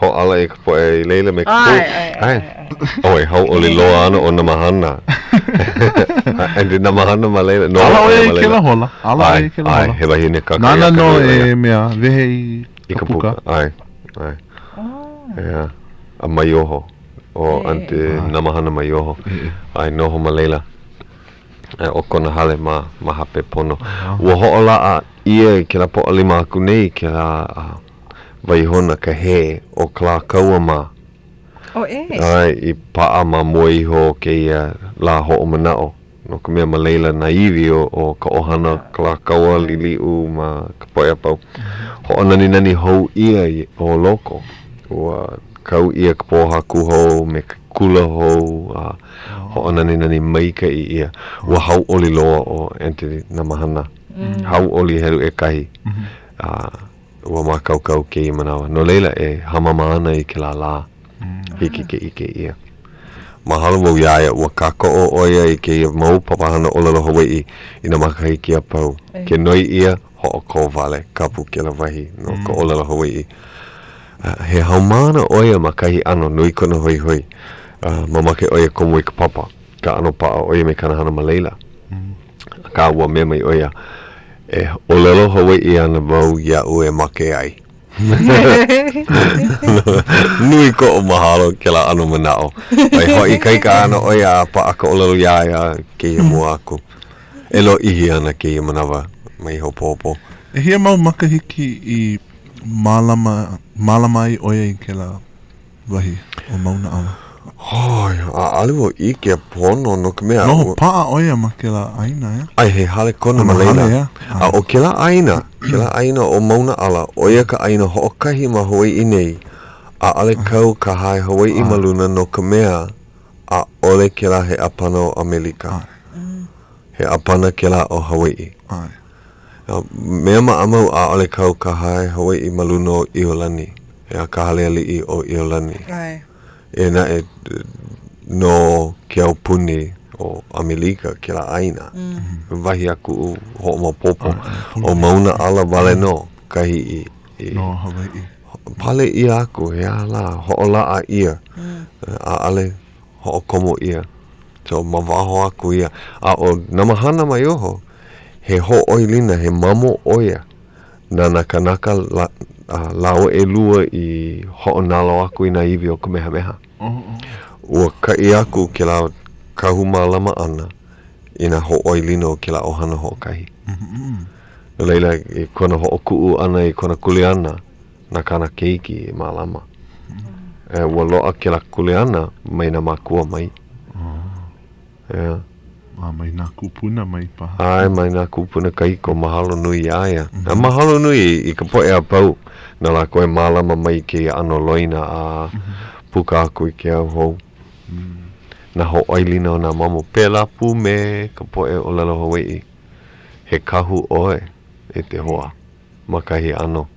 Ho ala e ka poe leila me ka ai. Oi, hauʻoli loa ana o na mahana. Andi na mahana ma leila. Ala oia ke la hola. Ala oia ke la hola. Ai, he wahine kaka. Nana no e mea, vehe i ka puka. Ai. A maioho. O ante na mahana maioho. Ai, noho ma leila. O Kanahele ma hape pono. Ua hoʻola a ia ke la poʻali māku nei ke la waihona ka he o kla kaua ma. Ai, I paa ma moiho ke ia la hoʻo manao. No ka mea ma leila naivi o ka ohana kla kaua liliu ma ka poe apau. Hoʻo nani hou ia o loko. Ua kau ia ka pōhaku hou me ka kula hou. Ho'o nani maika I ia. Ua hauʻoli loa o Anthony na mahana. Hauʻoli heru e kahi. Ua makaukau ke I manawa. No leila e hamama ana I ke la. Hiki ke ike ia. Mahalo mau iaia ua kako o ia I ke ia mau papahana olelo Hawaiʻi I na makahiki a pau. Ke noi ia ho'o ko vale kapu ke la wahi no ka olelo Hawaiʻi. He haumana oia makahi ano nui kona hoi. Mamake oia komo I ka papa. Ka ano paa oia me kanahana ma leila. Ka ua mea mai oia. E olelo Hawaiʻi ana wau iau e make ai. Nui ko o mahalo ke la ano manao. Ai hoi kaika ana oia paa ka olelo iaia ke ia mua aku. Elo ihi ana ke ia manawa mai ho popo. E hia mau makahiki I malama I oia I ke la wahi o mauna ala. Hoi, a aliwo I ke pono no ka mea. No, paa oia ma ke la aina, ya? Ai, he hale kona ma leila. A o ke la aina o mauna ala, oia ka aina hoʻokahi ma Hawaiʻi nei, a ale kau ka hae Hawaiʻi maluna no ka mea, a ole ke la he apana o Amerika. He apana ke la o Hawaiʻi. Mea ma amau a ole kau ka hae Hawaiʻi maluna o Iolani, he a ka hale aliʻi o Iolani. E na e no ke au puni o Amerika ke la aina. Wahi aku ho ma popo o mauna ala wale no kahi I no Hawaiʻi. Pale I aku he ala hoʻola a ia. A ale hoʻo komo ia. So mawaho aku ia. A o namahana mai oho he hoʻoilina he mamo oia. Na kanaka lao e lua I hoʻonalo aku I na iwi o kamehameha. Ua kai aku ke la kahuma ana I na hoʻoilina o ke la ohana hoʻokahi. Leila I kona hoʻokuu ana I kona kuleana na kana keiki I malama. Ua loa ke la kuleana mai na makua mai. Mai nā kupuna mai paha. Ai, mai nā kupuna kaiko, mahalo nui aia. Mahalo nui I ka poe a pau. Na la koe malama mai ke ano loina a puka aku I ke au hou. Na hoʻoilina o nā mamo. Pela pu me ka poe o lelo Hawaiʻi. He kahu oe e te hoa. Makahi ano.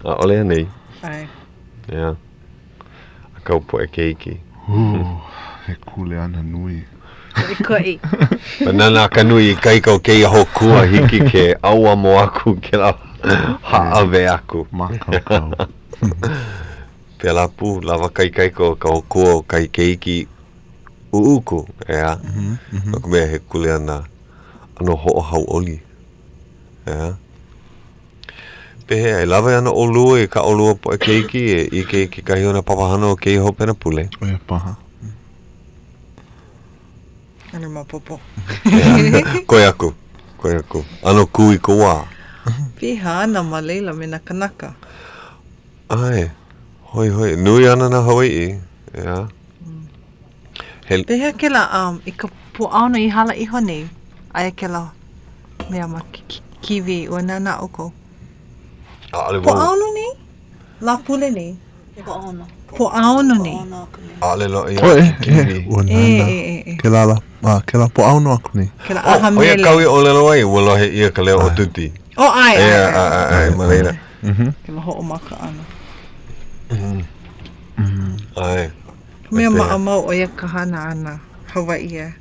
A ole anei. Ai. Yeah. A kau poe keiki. He kule ana nui. Koi. Nana ka nui kaika o keia hokua hiki ke aua mo aku ke la haave aku. Makaukau. Pela pu, lava kaikaiko ka hokua o kai keiki uuku, ea. Naka mea he kule ana ano hoʻo hauʻoli. Ea. Pehe ai lava ana olua I ka olua po e keiki e I ke kahi ona papahana o kei hopena pule. Oia paha. Ano mapopo. Koe aku. Ano kui ko wā. Piha ana ma leila me na kanaka. Ai. Hoi. Nui ana na Hawaiʻi. Yeah. Pehe ke la I ka puʻaono I hala iho nei. Aia ke la mea ma kiwi ua nana oko. Puʻaono nei? La pule ni. Po aono ni. Ale lo ia. Ke la po auno aku ni. Ke la aha mele. Oia kaui o lelo ai, walo he ia ka leo o tuti. O ai. Ai, maleina. Ke la ho'o maka ana. Ai. Mea maʻamau o ia ka hana ana Hawaiʻi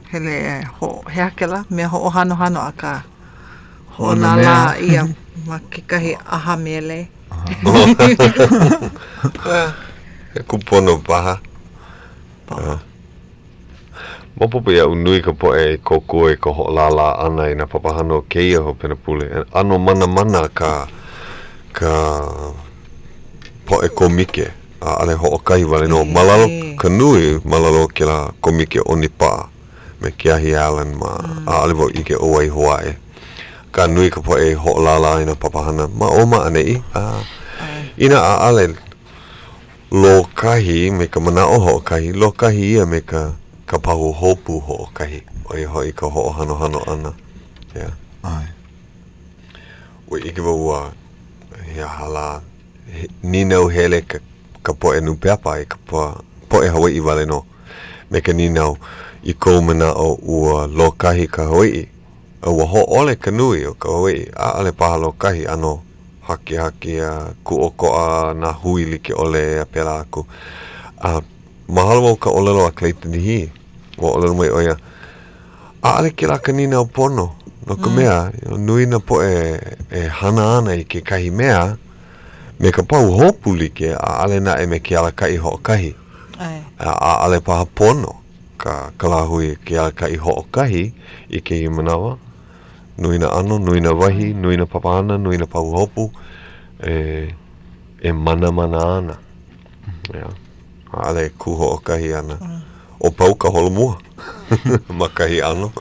hele hea kela mea ho'o hano a ka ho'o lala ia ma kekahi aha mele. He kupono paha. Mopopo ia unui ka poe koko e ka ho'o lala ana i na papahano keia ho pena pule. Ano mana ka poe komike. Ale ho'o kahi wale no malalo ka nui malalo ke la komike onipa me Kiahi Allen ma ale vo ike o ai Hawaii ka nui ka poe ho'o lala ina papahana ma oma anei ina ale lo kahi me ka manao ho'o kahi lo kahi ia me ka pahu hopu ho'o kahi oi hoi ka ho'o hano ana ai oi ike ua ia hala ninau hele ka poe nupeapa i ka poe Hawaiʻi wale no me ka ninau i kou manao ua lo kahi ka Hawaiʻi ua ho'ole ka nui o ka Hawaiʻi ale paha lo kahi ano haki a kuʻokoʻa na hui like ole a pela aku mahalo o ka olelo a Clayton-ihi o olelo mai oia ale ke la ka ninau pono no ka mea nui na poe e hana ana i ke kahi mea me ka pau hopu like ale na e me ke ala kai ho kahi ale paha pono ka lahui ke ala kai ho kahi i ke i manawa nui na ano, nui na wahi, nui na papahana, nui na pau hopu e mana ana ale ku ho kahi ana o pau ka holomua ma kahi ano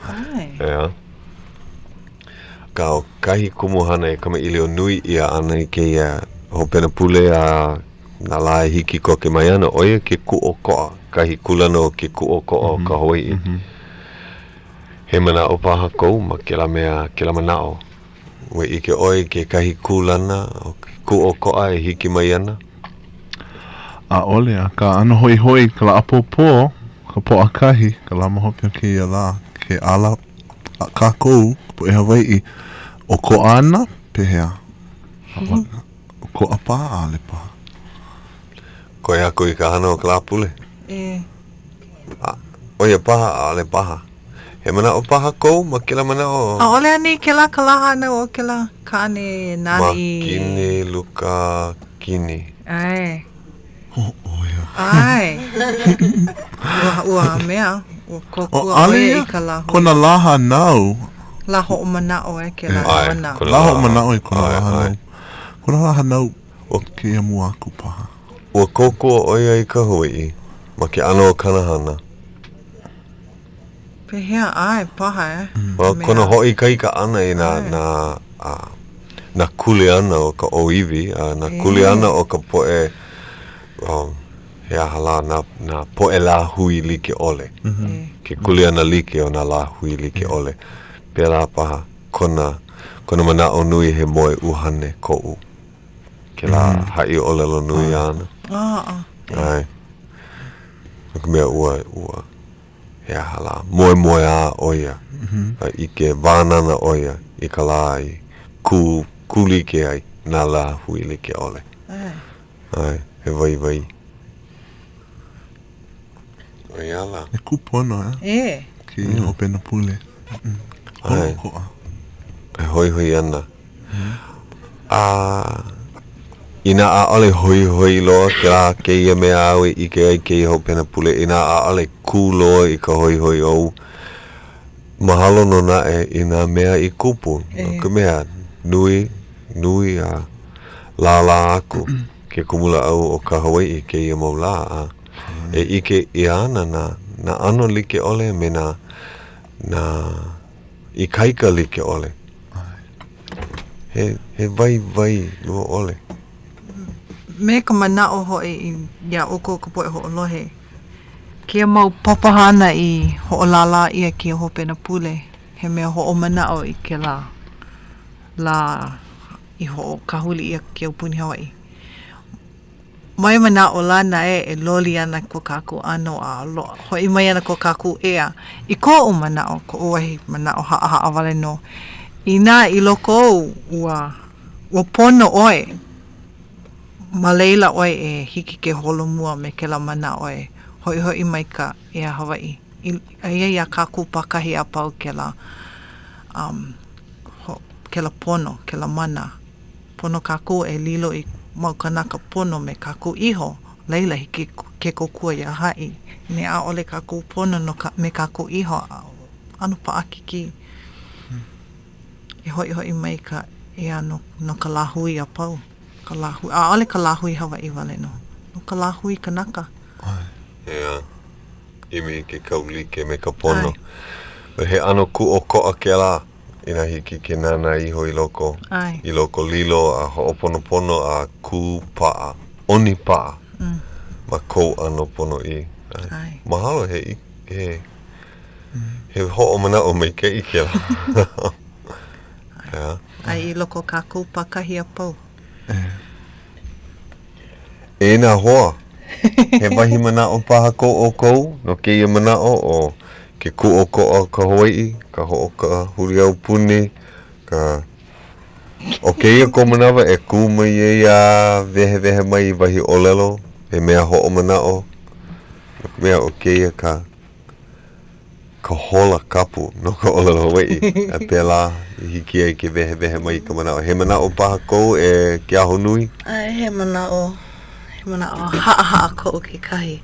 ka o kahi kumuhana e kama ili o nui ia ana i ke ia ho pena pule na lae hiki ko ke mai ana oia ke kuʻokoʻa kahi kulano ke kuʻokoʻa o ka Hawaiʻi he mana o paha kou ma ke la mea ke la manao ue ike oi ke kahi kulana o ke kuʻokoʻa e hiki mai ana ole a ka ana hoi ka la apopo ka poʻa kahi ka la mahopi ke ia la ke ala ka kou po e Hawaiʻi o ko ana pehea ko apa ale pa ko ia ko i ka hana o ka lapule o ia paha ale paha he mana o paha kou ma ke la mana o ole ani ke la kalahana o ke la kane nani ma kini luka kini ai ai ua mea o kokua ale i ka lahu kona laha nau la ho'o mana'o ke la mana la ho'o mana'o kona laha nau kona laha nau o ke mua aku paha ua koko oia i ka Hawaiʻi ma ke ano o kanahana pehea ai paha kona hoi kai ka ana i na kule ana o ka oiwi na kule ana o ka poe hea hala na poe la hui like ole ke kule ana like o na la hui like ole pela paha kona mana o nui he moe uhane ko'u ke la hai olelo nui ana ai ka mea ua hea hala moe a oia ike vānana oia i ka la ai ku like ai nā la hui like ole ai he vai oi ala e kupono ki o pena pule ai e hoi ana ina a ale hoi loa ke la ke ia mea au i ke ai ke ho pena pule ina a ale ku loa i ka hoi au mahalo no na ina mea i kupu no ka mea nui a la aku ke kumula au o ka Hawaiʻi ke ia mau la e ike i ana na ano like ole me na i kaika like ole he vai lua ole me ka mana'o hoi i ia oko ka poe ho'olohe kia mau papahana i ho'olala ia kia hopena pule he mea ho'o mana'o i ke la i ho'o kahuli ia kia upuni Hawaiʻi mai mana o lana e loli ana ko kaku ano a lo ho I mai ana ko kaku ea I ko o mana o ko ohi mana o ha wale no ina I loko ua pono oe Malela oe e hiki ke holomua me ke la mana oe hoi mai ka ea Hawaiʻi ia kaku pakahi a pau ke la pono ke la mana pono kaku e lilo I mau kanaka pono me kaku iho leila hiki ke kokua ia haʻi ne a ole kaku pono no me kaku iho ano paakiki e hoi mai ka ea no ka lahui a pau ka lahui a ole ka lahui Hawaiʻi wale no ka lahui kanaka Imi ke kaulike me ka pono he ano ku o koa ke la ina hiki ke nana iho I loko lilo a ho'oponopono a ku pa'a oni pa'a ma kou ano pono I mahalo he ho'o mana o me ke I ke la ai I loko kaku pakahi a pau e nā hoa he wahi mana o paha ko o kou no ke ia mana o ke ku o ko o ka Hawaiʻi ka ho o ka huri au puni ka o ke ia ko manawa e ku mai e a vehe mai wahi olelo he mea ho o mana o mea o ke ia ka hola kapu no ka olelo Hawaiʻi a pela hiki ai ke vehe mai ka mana o he mana o paha kou e ke aho nui he mana o haa ko o ke kahi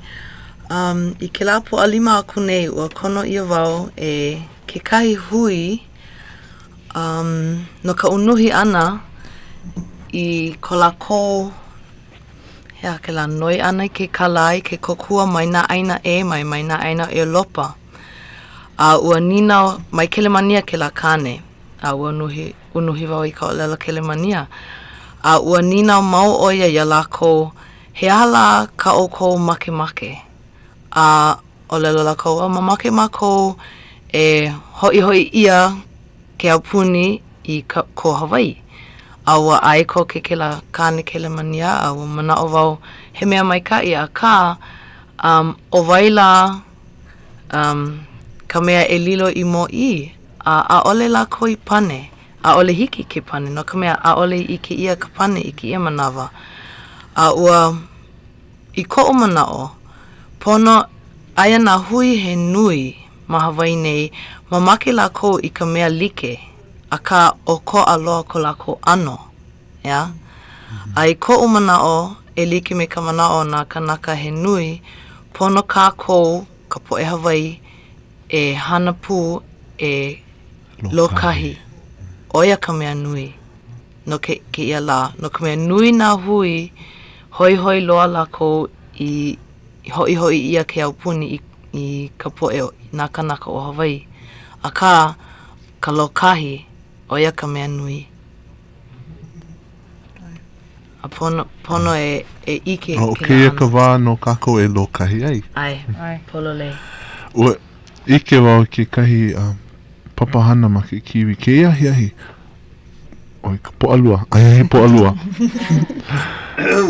I ke la po alima aku nei ua kono ia wau e ke kahi hui no ka unuhi ana I ko la ko hea ke la noi ana I ke kalai ke kokua mai na aina e mai na aina e lopa a ua nina mai kelemania ke la kane a ua unuhi wau I ka olela kelemania a ua nina mau oia ia lako he ala ka o kou make a olelo lako ma make mako e hoi ia ke apuni I ko Hawaiʻi a ua ai ko ke la kane kelemania a ua mana o wau he mea mai ka I a ka o waila ka mea e lilo I mo I a ole lako I pane a ole hiki ke pane no ka mea a ole I ke ia ka pane I ke ia manawa a ua I ko o manao pono aia na hui he nui ma Hawaiʻi nei ma make lako I ka mea like a ka o ko aloa ko lako ano a I ko o manao e like me ka manao na kanaka he nui pono kako ka poʻe Hawaiʻi e hana pū e lokahi oia ka mea nui no ke ia la no ka mea nui na hui hoi loa lako I hoi ia ke aupuni I ka poʻe na kanaka o Hawaiʻi a ka lokahi oia ka mea nui a pono e ike o ke ia ka wā no kako e lokahi ai pololei ua ike wau ke kahi papahana ma ke kiwi ke ia hiahi oi ka poʻalua he poʻalua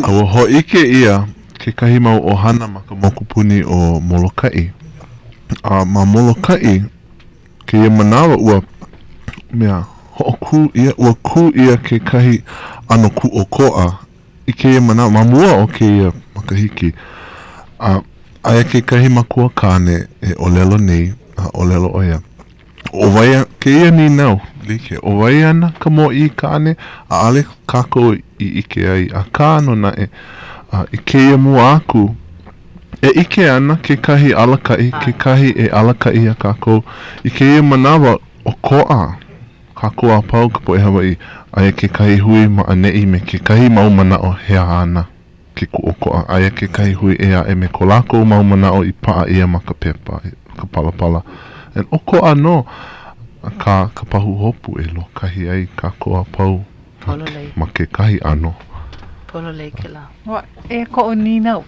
a ua ho ike ia ke kahi mau ohana ma ka mokupuni o Molokaʻi a ma Molokaʻi ke ia manawa ua mea hoʻoku ia ua ku ia ke kahi ano ku o koʻa I ke ia manawa ma mua o ke ia makahiki aia ke kahi makua kane e olelo nei a olelo oia o waia ke ia ni nau like o waia ana ka mo I kane a ale kako I ike ai a ka no na I ke ia mua aku e ike ana ke kahi alakaʻi ke kahi e alakaʻi a kako I ke ia manawa o koʻa kako a pau ka poʻe Hawaiʻi aia ke kahi hui ma aneʻi me ke kahi mau manao hea ana ke kuʻokoʻa aia ke kahi hui ea e me ko lākou mau manao I paʻa ia ma ka pepa ka palapala en o koʻa no ka pahu hopu e lokahi ai kako a pau ma ke kahi ano pololei ke la Wa e ko o ninau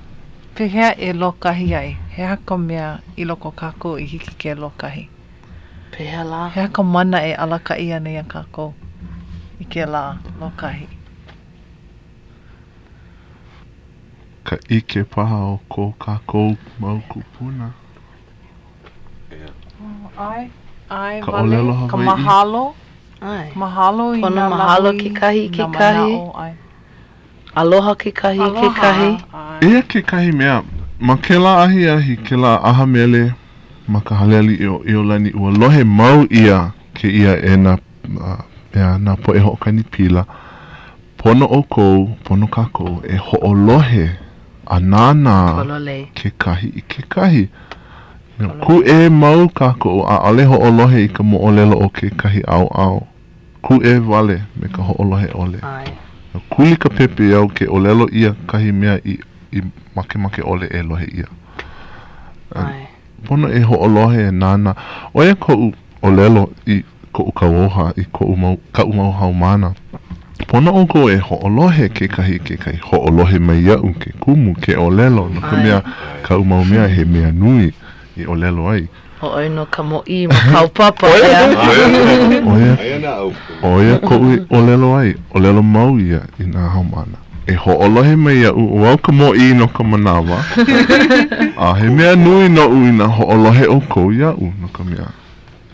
pehea e lokahi ai hea ka mea I loko kako I hiki ke lokahi pehea la hea ka mana e alakaʻi ana ia kako I ke la lokahi ka ike paha o ko kākou mau kupuna. Ai, Ka wale, olelo ka Hawaiʻi. mahalo. Ai. Mahalo i Pono nā mahalo lahui, ke kahi ke nā kahi. manao, ai. Aloha ke kahi ke kahi. Ea ke kahi mea, ma ke la ahi ke la aha mele ma ka haleali i o lani ua lohe mau ia ke ia e na po e hoʻokani pila. Pono o kou, pono kākou e hoʻolohe a nānā Kolole. ke kahi i ke kahi. Ku e mau kākou a ale hoʻolohe i ka moʻolelo o ke kahi au. Ku e wale me ka hoʻolohe ole. Ai. Kuli ka pepe au ke olelo ia kahi mea i make ole e lohe ia. Ai. Pono e hoʻolohe e nāna. Oia koʻu olelo i koʻu kauoha i ka'u mau haumana. Pono o ko e hoʻolohe ke kahi hoʻolohe mai ia'u ke kumu ke olelo. No ka mea ka'u mau mea he mea nui i olelo ai. Hoʻoi no ka moʻi ma kaupapa ea. Oia koʻu i olelo ai. Olelo mau ia i nā haumana. E hoʻolohe mai ia'u o au ka moʻi no ka manawa. A he mea nui no u i nā hoʻolohe o kou ia'u no ka mea.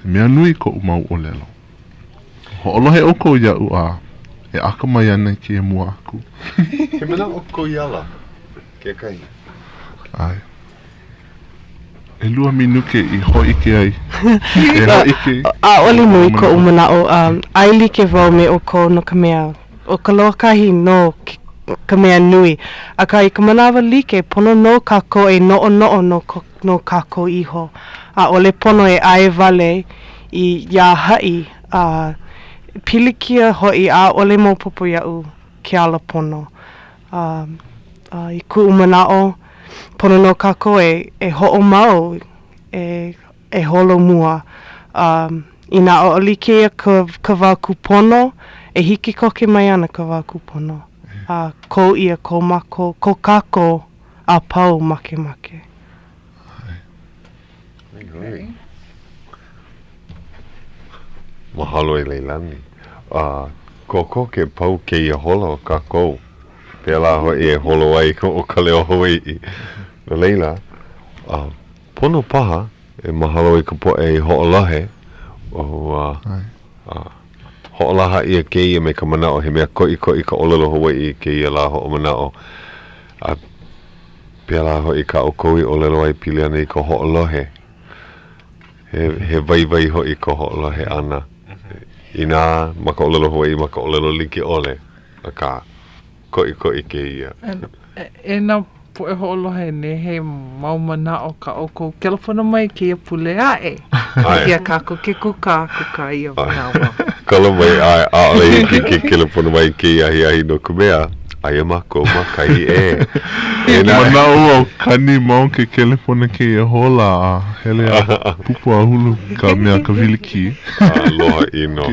He mea nui koʻu mau olelo. Hoʻolohe o kou ia'u a e aka mai ana ki e mua aku. He mena o kou iala, ke kai. Ai. E lua minuke i hoʻike ai. E hoʻike. A oli mui ko umana o aili ke wau me o ko no ka mea. O ka loa kahi no ka mea nui. A ka i ka manawa like pono no kako e no no kako iho. A ole pono e ai vale i ia hai. Pilikia hoi a ole mo popo iau ke ala pono. I ku umanao pono no kako e ho'o mau e holo mua. I nā o like ka wā kupono e hiki koke mai ana ka wā kupono. Ko ia, ko mako, ko kako a pau make. Mahalo e leilani. Koko ke pau ke ia hola o kākou. Pēlā hoi e holo ai o Ka Leo Hawaiʻi. No leila, pono paha e mahalo i ka poe i hoʻolohe o hoʻolaha ia ke ia me ka manao he mea koʻi ka olelo Hawaiʻi ke ia la hoʻo manao. Pēlā hoi ka o kou i olelo ai pili ana i ka hoʻolohe. He vai hoi ka hoʻolohe ana. I nā maka olelo Hawaiʻi maka olelo like ole. A ka koʻi ke ia. E nā poe hoʻolohe ne he mau manao ka o kou kelapona mai ke ia pule ae. Kia kako ke kuka ia manawa. Kala mai a ole ke kelapona mai ke ahi no ka mea. Aia mako makai e. Manao au kani mau ke kelefona ke ia hola a hele a pupu a hulu ka mea ka viliki. Aloha ino.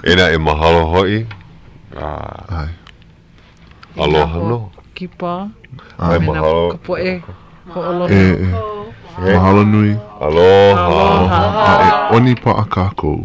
Ena e mahalo hoi. Aloha no. Kipa. Ai mahalo. Ka poe hoʻolohe. Mahalo nui. Aloha. E oni pa a kākou.